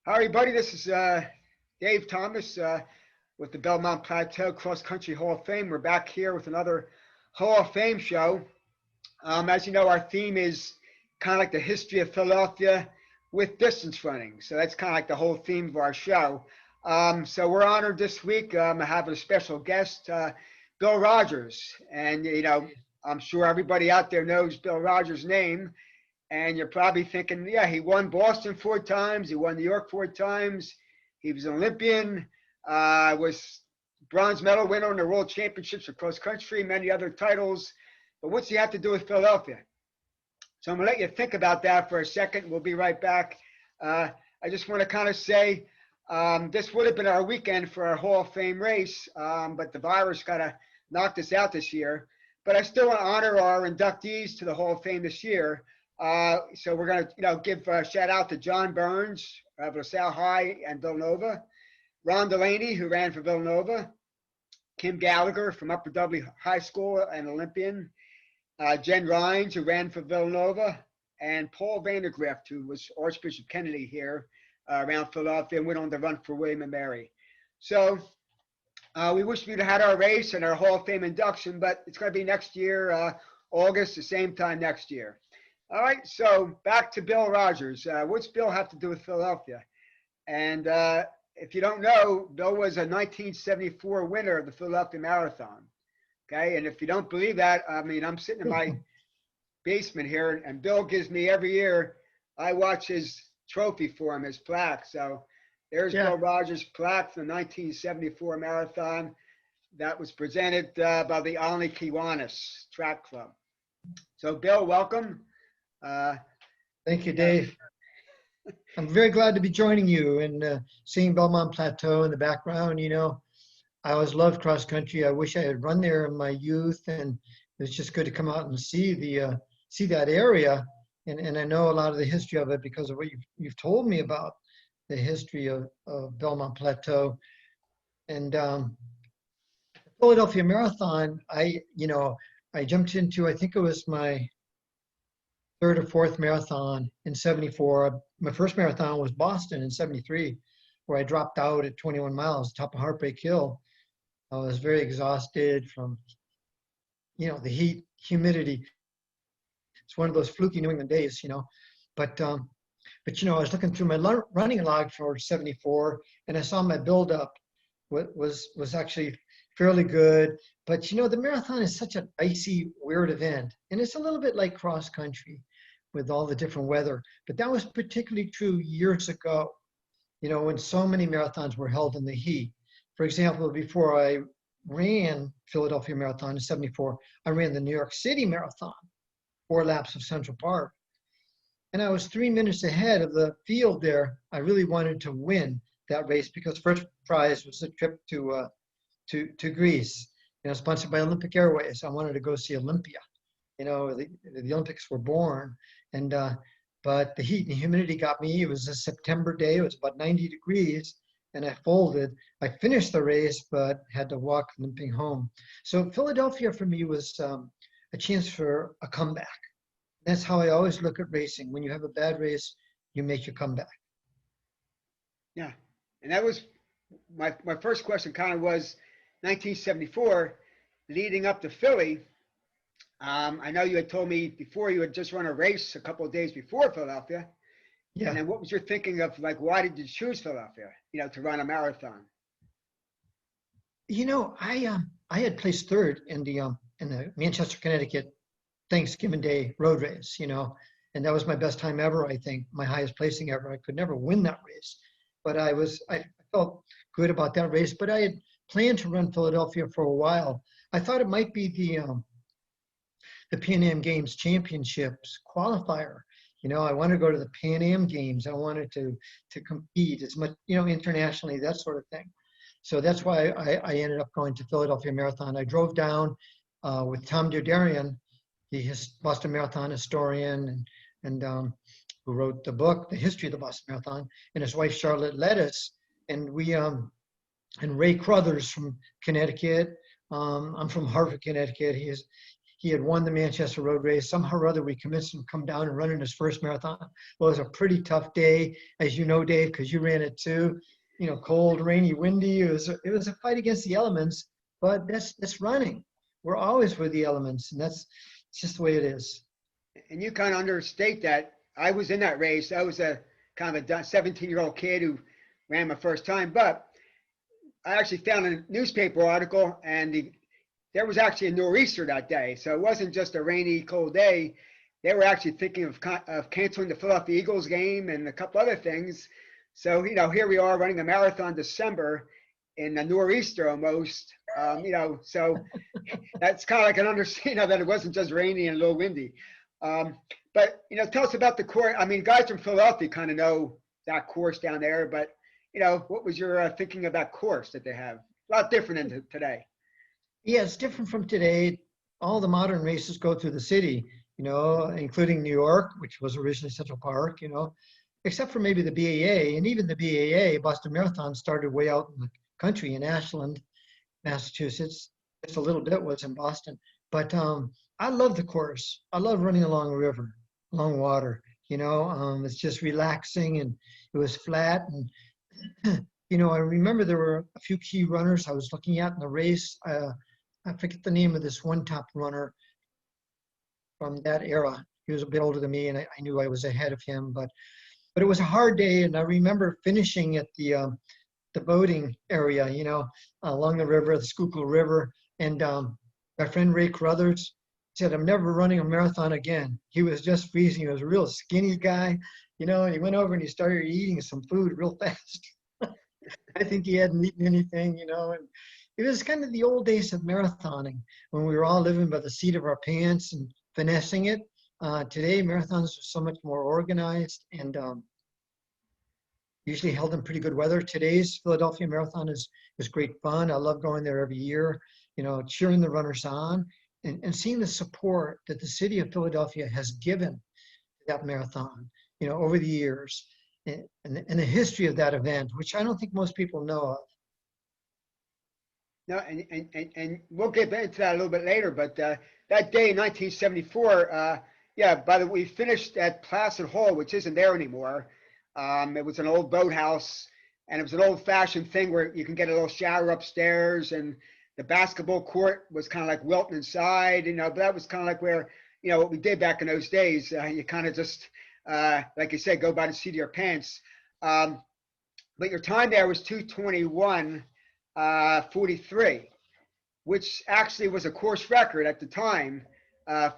Hi, everybody. This is Dave Thomas with the Belmont Plateau Cross Country Hall of Fame. We're back here with another Hall of Fame show. As you know, our theme is kind of like the history of Philadelphia with distance running. So that's kind of like the whole theme of our show. So we're honored this week having a special guest, Bill Rodgers. And, I'm sure everybody out there knows Bill Rodgers' name. And you're probably thinking, yeah, he won Boston 4 times. He won New York 4 times. He was an Olympian, was bronze medal winner in the World Championships of cross country, many other titles. But what's he have to do with Philadelphia? So I'm going to let you think about that for a second. We'll be right back. I just want to kind of say this would have been our weekend for our Hall of Fame race, but the virus kind of knocked us out this year. But I still want to honor our inductees to the Hall of Fame this year. So we're going to, give a shout out to John Burns of LaSalle High and Villanova, Ron Delaney, who ran for Villanova, Kim Gallagher from Upper Dudley High School and Olympian, Jen Rhines, who ran for Villanova, and Paul Vandergrift, who was Archbishop Kennedy here around Philadelphia and went on to run for William and Mary. So we wish we'd had our race and our Hall of Fame induction, but it's going to be next year, August, the same time next year. All right, so back to Bill Rodgers. What's Bill have to do with Philadelphia? And if you don't know, Bill was a 1974 winner of the Philadelphia Marathon. Okay, and if you don't believe that, I mean, I'm sitting in my basement here, and Bill gives me every year, I watch his trophy for him, his plaque. So there's Bill Rodgers' plaque from the 1974 Marathon that was presented by the Olney Kiwanis Track Club. So Bill, welcome. Thank you, Dave. I'm very glad to be joining you and seeing Belmont Plateau in the background. I always loved cross country. I wish I had run there in my youth, and it's just good to come out and see that area. And I know a lot of the history of it because of what you've told me about the history of Belmont Plateau. And the Philadelphia Marathon, I jumped into, I think it was my third or fourth marathon in 74. My first marathon was Boston in 73, where I dropped out at 21 miles, top of Heartbreak Hill. I was very exhausted from, the heat, humidity. It's one of those fluky New England days, But I was looking through my running log for 74, and I saw my buildup was actually fairly good. But, the marathon is such an icy, weird event, and it's a little bit like cross country with all the different weather. But that was particularly true years ago, when so many marathons were held in the heat. For example, before I ran Philadelphia Marathon in 74, I ran the New York City Marathon, 4 laps of Central Park. And I was 3 minutes ahead of the field there. I really wanted to win that race because first prize was a trip to Greece, sponsored by Olympic Airways. I wanted to go see Olympia. The Olympics were born, and but the heat and humidity got me. It was a September day. It was about 90 degrees, and I folded. I finished the race, but had to walk limping home. So Philadelphia for me was a chance for a comeback. That's how I always look at racing. When you have a bad race, you make your comeback. Yeah, and that was my first question. Kind of was 1974, leading up to Philly. I know you had told me before you had just run a race a couple of days before Philadelphia. Yeah. And then what was your thinking of, like, why did you choose Philadelphia, to run a marathon? I had placed third in the Manchester, Connecticut Thanksgiving Day road race, and that was my best time ever, I think, my highest placing ever. I could never win that race, but I felt good about that race, but I had planned to run Philadelphia for a while. I thought it might be the Pan Am Games Championships qualifier. I wanted to go to the Pan Am Games. I wanted to compete as much, internationally, that sort of thing. So that's why I ended up going to Philadelphia Marathon. I drove down with Tom Derderian, the Boston Marathon historian and who wrote the book, The History of the Boston Marathon, and his wife, Charlotte Lettuce. And we, and Ray Crothers from Connecticut. I'm from Hartford, Connecticut. he had won the Manchester Road Race. Somehow or other, we convinced him to come down and run in his first marathon. Well, it was a pretty tough day, as you know, Dave, because you ran it too. You know, cold, rainy, windy. It was a fight against the elements, but that's running. We're always with the elements, and it's just the way it is. And you kind of understate that. I was in that race. I was a kind of a 17-year-old kid who ran my first time, but I actually found a newspaper article, and there was actually a nor'easter that day. So it wasn't just a rainy, cold day. They were actually thinking of canceling the Philadelphia Eagles game and a couple other things. So, here we are running a marathon December in a nor'easter almost. So that's kind of like an understanding that it wasn't just rainy and a little windy. But, tell us about the course. I mean, guys from Philadelphia kind of know that course down there, but, what was your thinking of that course that they have? A lot different than today. Yeah, it's different from today. All the modern races go through the city, including New York, which was originally Central Park, except for maybe the BAA. And even the BAA, Boston Marathon, started way out in the country in Ashland, Massachusetts. Just a little bit was in Boston. But I love the course. I love running along a river, along water. It's just relaxing, and it was flat. And, I remember there were a few key runners I was looking at in the race. I forget the name of this one top runner from that era. He was a bit older than me, and I knew I was ahead of him. But it was a hard day, and I remember finishing at the boating area, along the river, the Schuylkill River. And my friend Ray Carruthers said, "I'm never running a marathon again." He was just freezing. He was a real skinny guy, and he went over and he started eating some food real fast. I think he hadn't eaten anything, and it was kind of the old days of marathoning when we were all living by the seat of our pants and finessing it. Today, marathons are so much more organized and usually held in pretty good weather. Today's Philadelphia Marathon is great fun. I love going there every year, cheering the runners on and seeing the support that the city of Philadelphia has given to that marathon, over the years. And the history of that event, which I don't think most people know of. No, and we'll get into that a little bit later. But that day in 1974, by the way, we finished at Placid Hall, which isn't there anymore. It was an old boathouse, and it was an old-fashioned thing where you can get a little shower upstairs, and the basketball court was kind of like Wilton inside, but that was kind of like where, what we did back in those days. You kind of just, like you said, go by the seat of your pants. But your time there was 2:21:43, which actually was a course record at the time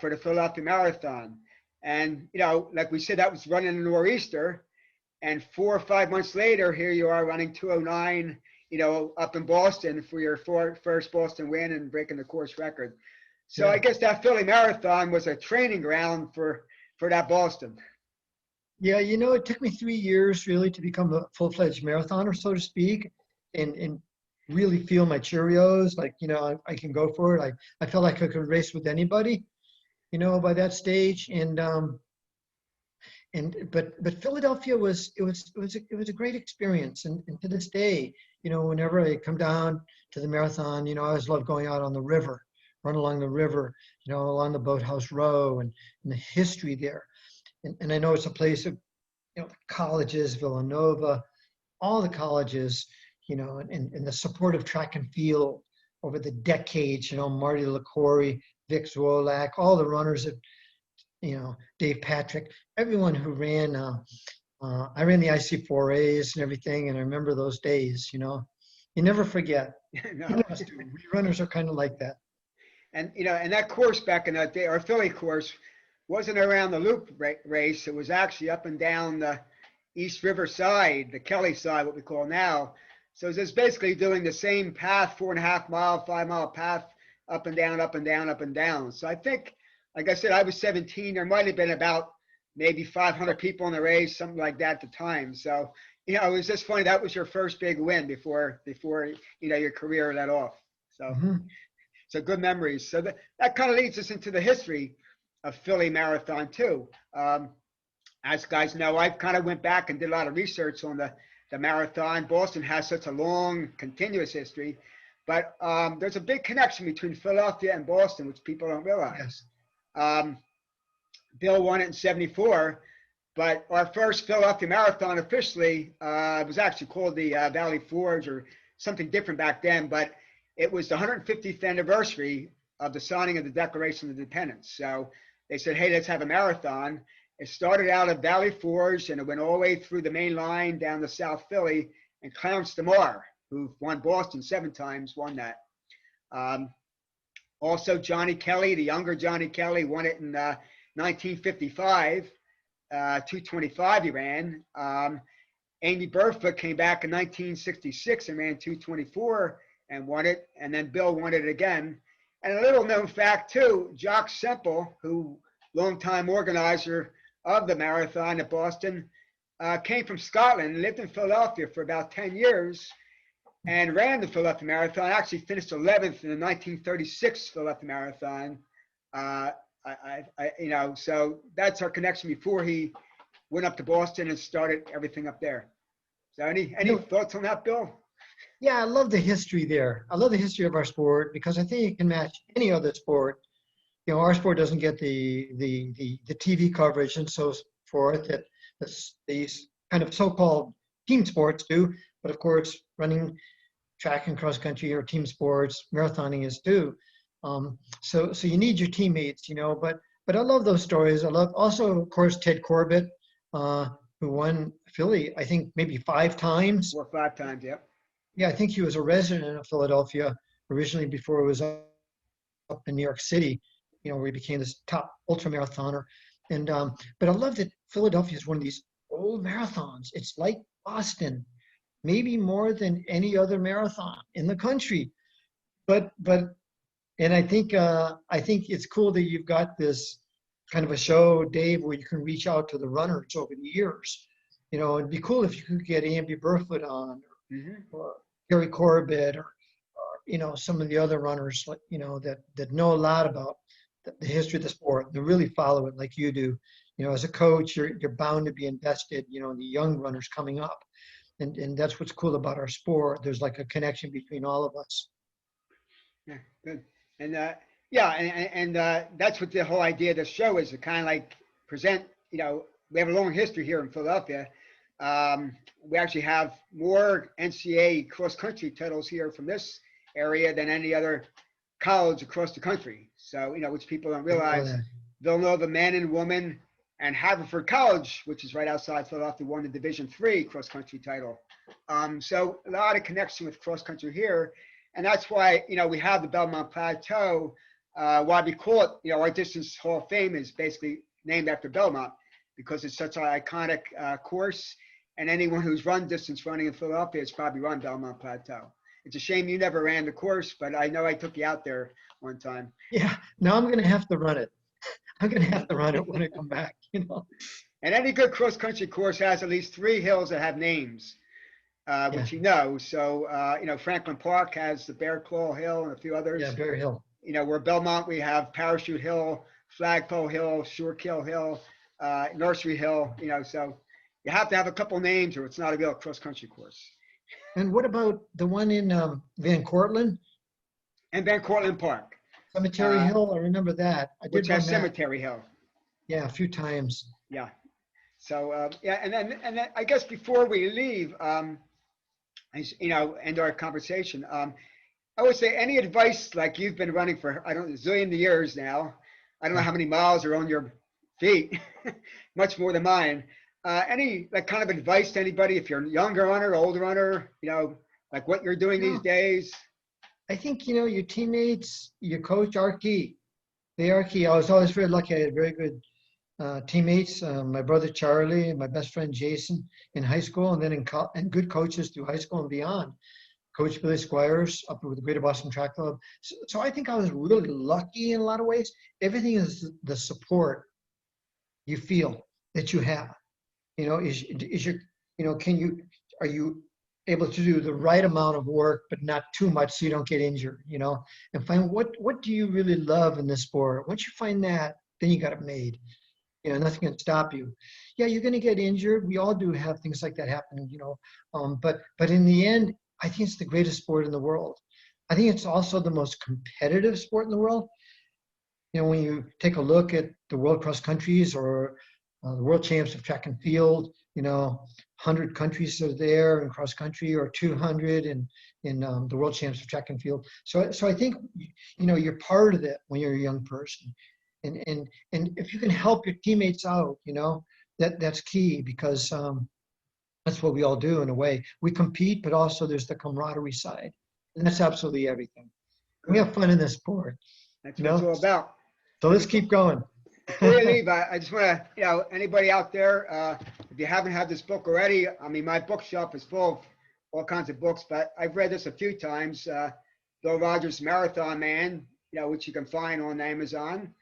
for the Philadelphia Marathon. And, like we said, that was running in the nor'easter. And 4 or 5 months later, here you are running 2:09, up in Boston for your first Boston win and breaking the course record. So yeah. I guess that Philly Marathon was a training ground for that Boston. Yeah, it took me 3 years really to become a full-fledged marathoner, so to speak, and really feel my Cheerios. Like, I can go for it. I felt like I could race with anybody, by that stage. But Philadelphia was a great experience. And to this day, whenever I come down to the marathon, I always love going out on the river, run along the river, along the Boathouse Row and the history there. And I know it's a place of, colleges, Villanova, all the colleges, and the support of track and field over the decades, Marty LaCory, Vic Zwolak, all the runners that, Dave Patrick, everyone who ran, I ran the IC4As and everything. And I remember those days, you never forget. No. We runners are kind of like that. And, and that course back in that day, our Philly course, wasn't around the loop race. It was actually up and down the East River side, the Kelly side, what we call now. So it's just basically doing the same path, 4.5 mile, 5 mile path, up and down, up and down, up and down. So I think, like I said, I was 17. There might have been about maybe 500 people in the race, something like that at the time. So, it was just funny. That was your first big win before your career let off. So, So good memories. So that kind of leads us into the history of Philly Marathon too. As guys know, I kind of went back and did a lot of research on the marathon. Boston has such a long, continuous history. But there's a big connection between Philadelphia and Boston, which people don't realize. Um, Bill won it in '74, but our first Philadelphia Marathon officially was actually called the Valley Forge or something different back then, but it was the 150th anniversary of the signing of the Declaration of Independence. So they said, hey, let's have a marathon. It started out at Valley Forge and it went all the way through the main line down to South Philly, and Clarence DeMar, who won Boston 7 times, won that. Also, Johnny Kelly, the younger Johnny Kelly, won it in 1955, 2:25 he ran. Amy Burfoot came back in 1966 and ran 2:24 and won it. And then Bill won it again. And a little known fact too, Jock Semple, who longtime organizer of the marathon at Boston, came from Scotland, lived in Philadelphia for about 10 years and ran the Philadelphia Marathon, actually finished 11th in the 1936 Philadelphia Marathon. So that's our connection before he went up to Boston and started everything up there. So any thoughts on that, Bill? Yeah, I love the history there. I love the history of our sport because I think it can match any other sport. You know, our sport doesn't get the TV coverage and so forth that these kind of so-called team sports do. But of course, running track and cross country or team sports, marathoning is too. So you need your teammates, you know. But I love those stories. I love also, of course, Ted Corbett, who won Philly, I think maybe 5 times. 4 or 5 times, yep. Yeah, I think he was a resident of Philadelphia originally before it was up in New York City, you know, where he became this top ultra marathoner. And but I love that Philadelphia is one of these old marathons. It's like Boston, maybe more than any other marathon in the country. But and I think it's cool that you've got this kind of a show, Dave, where you can reach out to the runners over the years. You know, it'd be cool if you could get Amby Burfoot on, or Gary Corbett, or you know, some of the other runners, you know, that know a lot about the history of the sport. They really follow it like you do. You know, as a coach, you're bound to be invested, you know, in the young runners coming up, and that's what's cool about our sport. There's like a connection between all of us. Yeah, good. And that's what the whole idea of the show is, to kind of like present. You know, we have a long history here in Philadelphia. We actually have more NCAA cross-country titles here from this area than any other college across the country. So, you know, which people don't realize, Villanova men and women and Haverford College, which is right outside Philadelphia, won the Division III cross-country title. So a lot of connection with cross-country here. And that's why, you know, we have the Belmont Plateau. Why we call it, you know, our Distance Hall of Fame is basically named after Belmont because it's such an iconic course. And anyone who's run distance running in Philadelphia has probably run Belmont Plateau. It's a shame you never ran the course, but I know I took you out there one time. Yeah, now I'm going to have to run it. I'm going to have to run it when I come back, you know. And any good cross-country course has at least 3 hills that have names, which you know. So, you know, Franklin Park has the Bear Claw Hill and a few others. Yeah, Bear Hill. You know, where Belmont, we have Parachute Hill, Flagpole Hill, Shorekill Hill, Nursery Hill, you know, so you have to have a couple names or it's not a real cross-country course. And what about the one in Van Cortlandt? And Van Cortlandt Park. Cemetery Hill, I remember that. I did which has run that. Cemetery Hill. Yeah, a few times. Yeah. So, yeah, and then I guess before we leave, you know, end our conversation, I would say any advice, like you've been running for, I don't know, a zillion years now. I don't know how many miles are on your feet, much more than mine. Any like kind of advice to anybody, if you're a younger runner, older runner, you know, like what you're doing these days? I think, you know, your teammates, your coach are key. They are key. I was always very lucky. I had very good teammates. My brother Charlie and my best friend Jason in high school, and then and good coaches through high school and beyond. Coach Billy Squires up with the Greater Boston Track Club. So I think I was really lucky in a lot of ways. Everything is the support you feel that you have. You know, is your, you know, are you able to do the right amount of work, but not too much so you don't get injured, you know, and find what do you really love in this sport? Once you find that, then you got it made. You know, nothing can stop you. Yeah, you're going to get injured. We all do have things like that happen, you know, but in the end, I think it's the greatest sport in the world. I think it's also the most competitive sport in the world. You know, when you take a look at the world cross countries or the world champs of track and field, you know, 100 countries are there in cross country, or 200 in the world champs of track and field. So I think, you know, you're part of it when you're a young person. And if you can help your teammates out, you know, that's key, because that's what we all do in a way. We compete, but also there's the camaraderie side. And that's absolutely everything. We have fun in this sport, That's you what it's know? all about. So let's keep going. Before you leave, I just want to, you know, anybody out there, if you haven't had this book already, I mean, my bookshelf is full of all kinds of books, but I've read this a few times. Bill Rogers' Marathon Man, you know, which you can find on Amazon.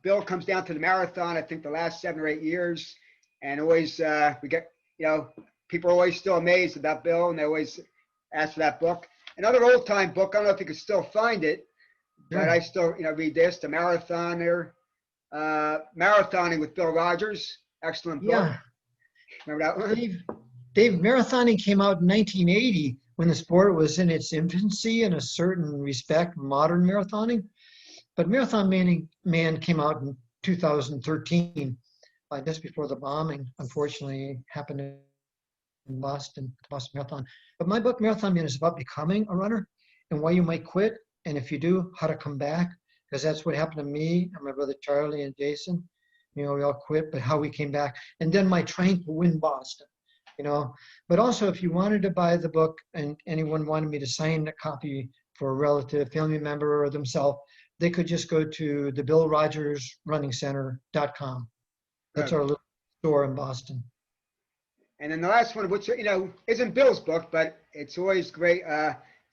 Bill comes down to the marathon, I think the last 7 or 8 years, and always we get, you know, people are always still amazed about Bill, and they always ask for that book. Another old time book, I don't know if you can still find it, but I still, you know, read this, The Marathoner, Marathoning with Bill Rogers. Excellent book. Yeah, Remember that one? Dave, marathoning came out in 1980 when the sport was in its infancy in a certain respect, modern marathoning. But Marathon Man came out in 2013, just before the bombing, unfortunately, happened in Boston, the Boston Marathon. But my book, Marathon Man, is about becoming a runner and why you might quit. And if you do, how to come back. Because that's what happened to me and my brother Charlie and Jason. You know, we all quit, but how we came back. And then my trying to win Boston, you know. But also, if you wanted to buy the book and anyone wanted me to sign a copy for a relative, family member, or themselves, they could just go to the BillRogersRunningCenter.com. That's our little store in Boston. And then the last one, which, you know, isn't Bill's book, but it's always great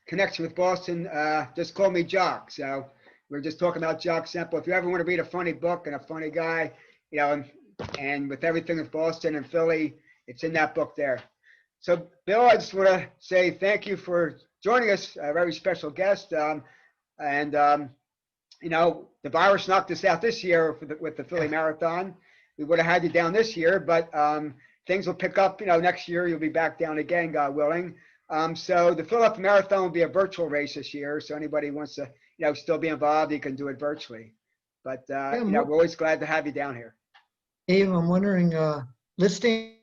connection with Boston. Just Call Me Jock. So we're just talking about Jock Semple. If you ever want to read a funny book and a funny guy, you know, and with everything with Boston and Philly, it's in that book there. So Bill, I just want to say thank you for joining us, a very special guest. You know, the virus knocked us out this year with the Philly Marathon. We would have had you down this year, but things will pick up. You know, next year you'll be back down again, God willing. So the Philadelphia Marathon will be a virtual race this year. So anybody who wants to, you know, still be involved, you can do it virtually. But you know, we're always glad to have you down here. Dave, I'm wondering, let's stay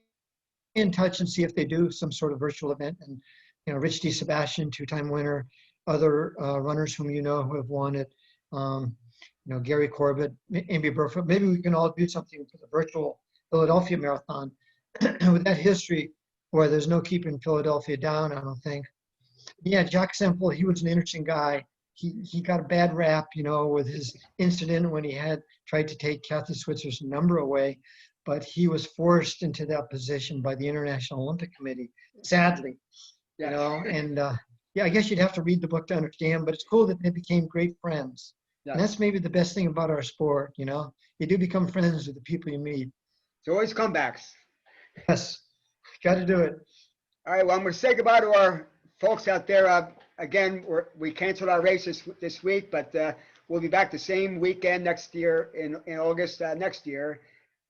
in touch and see if they do some sort of virtual event. And you know, Rich DeSebastian, 2-time winner, other runners whom you know who have won it. You know, Gary Corbett, Amy Burfoot. Maybe we can all do something for the virtual Philadelphia Marathon. With that history, where there's no keeping Philadelphia down, I don't think. Yeah, Jock Semple, he was an interesting guy. He got a bad rap, you know, with his incident when he had tried to take Kathy Switzer's number away, but he was forced into that position by the International Olympic Committee, sadly, you know. And yeah, I guess you'd have to read the book to understand, but it's cool that they became great friends. And that's maybe the best thing about our sport, you know. You do become friends with the people you meet. It's always comebacks. Yes, got to do it. All right, well, I'm going to say goodbye to our folks out there. Again, we canceled our race this week, but we'll be back the same weekend next year in August next year.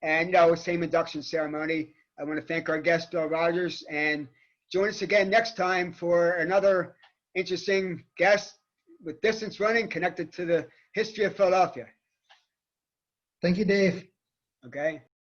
And, you know, same induction ceremony. I want to thank our guest, Bill Rogers, and join us again next time for another interesting guest with distance running connected to the history of Philadelphia. Thank you, Dave. Okay.